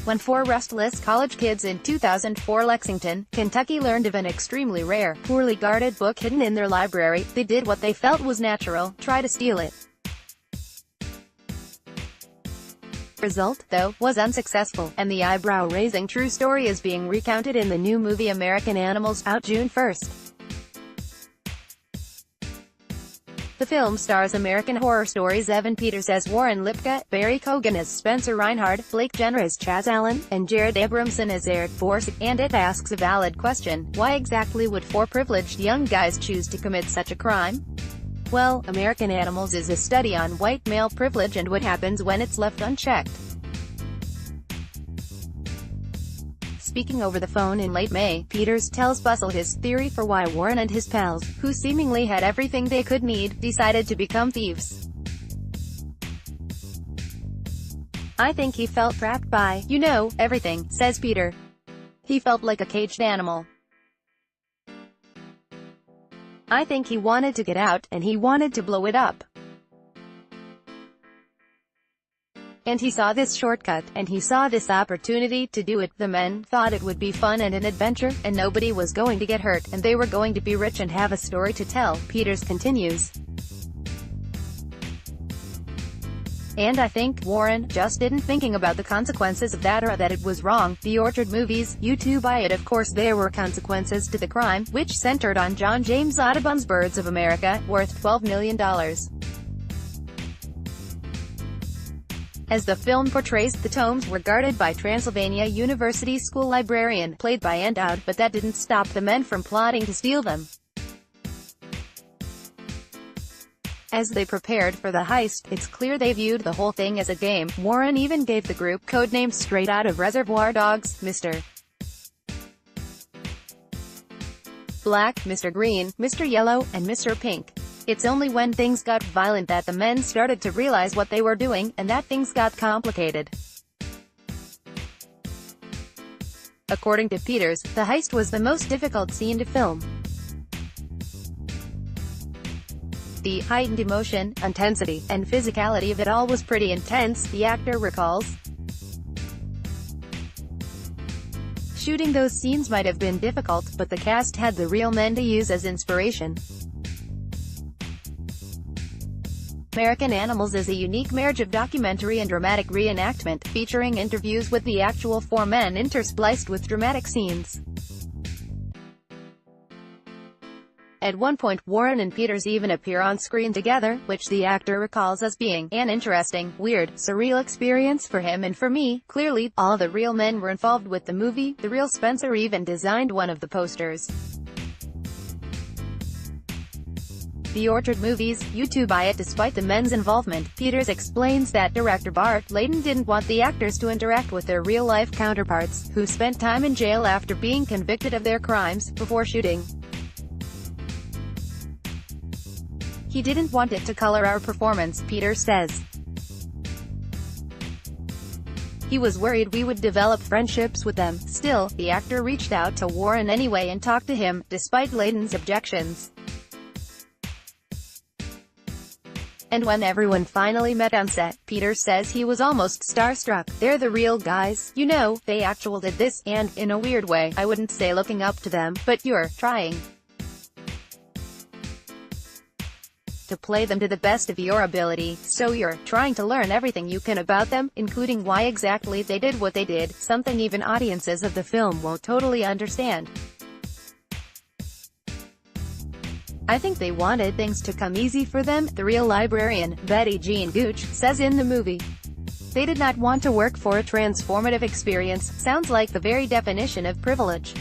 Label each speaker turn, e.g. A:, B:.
A: When four restless college kids in 2004 Lexington, Kentucky learned of an extremely rare, poorly guarded book hidden in their library, they did what they felt was natural: try to steal it. Result, though, was unsuccessful, and the eyebrow-raising true story is being recounted in the new movie American Animals, out June 1st. The film stars American Horror Stories Evan Peters as Warren Lipka, Barry Keoghan as Spencer Reinhard, Blake Jenner as Chaz Allen, and Jared Abrahamson as Eric Borsuk, and it asks a valid question: why exactly would four privileged young guys choose to commit such a crime? Well, American Animals is a study on white male privilege and what happens when it's left unchecked. Speaking over the phone in late May, Peters tells Bustle his theory for why Warren and his pals, who seemingly had everything they could need, decided to become thieves. "I think he felt trapped by, everything," says Peter. "He felt like a caged animal. I think he wanted to get out, and he wanted to blow it up. And he saw this shortcut, and he saw this opportunity to do it. The men thought it would be fun and an adventure, and nobody was going to get hurt, and they were going to be rich and have a story to tell," Peters continues. "And I think Warren just didn't thinking about the consequences of that, or that it was wrong." The Orchard movies, You Too Buy It. Of course there were consequences to the crime, which centered on John James Audubon's Birds of America, worth $12 million. As the film portrays, the tomes were guarded by Transylvania University school librarian, played by Endowed, but that didn't stop the men from plotting to steal them. As they prepared for the heist, it's clear they viewed the whole thing as a game. Warren even gave the group codenames straight out of Reservoir Dogs: Mr. Black, Mr. Green, Mr. Yellow, and Mr. Pink. It's only when things got violent that the men started to realize what they were doing, and that things got complicated. According to Peters, the heist was the most difficult scene to film. The heightened emotion, intensity, and physicality of it all was pretty intense, the actor recalls. Shooting those scenes might have been difficult, but the cast had the real men to use as inspiration. American Animals is a unique marriage of documentary and dramatic reenactment, featuring interviews with the actual four men interspliced with dramatic scenes. At one point, Warren and Peters even appear on screen together, which the actor recalls as being an interesting, weird, surreal experience for him and for me. Clearly, all the real men were involved with the movie. The real Spencer even designed one of the posters. The Orchard movies, You Too Buy It. Despite the men's involvement, Peters explains that director Bart Layton didn't want the actors to interact with their real-life counterparts, who spent time in jail after being convicted of their crimes, before shooting. "He didn't want it to color our performance," Peters says. "He was worried we would develop friendships with them." Still, the actor reached out to Warren anyway and talked to him, despite Layton's objections. And when everyone finally met on set, Peters says he was almost starstruck. "They're the real guys, they actually did this, and, in a weird way, I wouldn't say looking up to them, but you're trying to play them to the best of your ability, so you're trying to learn everything you can about them, including why exactly they did what they did, something even audiences of the film won't totally understand. I think they wanted things to come easy for them," the real librarian, Betty Jean Gooch, says in the movie. "They did not want to work for a transformative experience." Sounds like the very definition of privilege.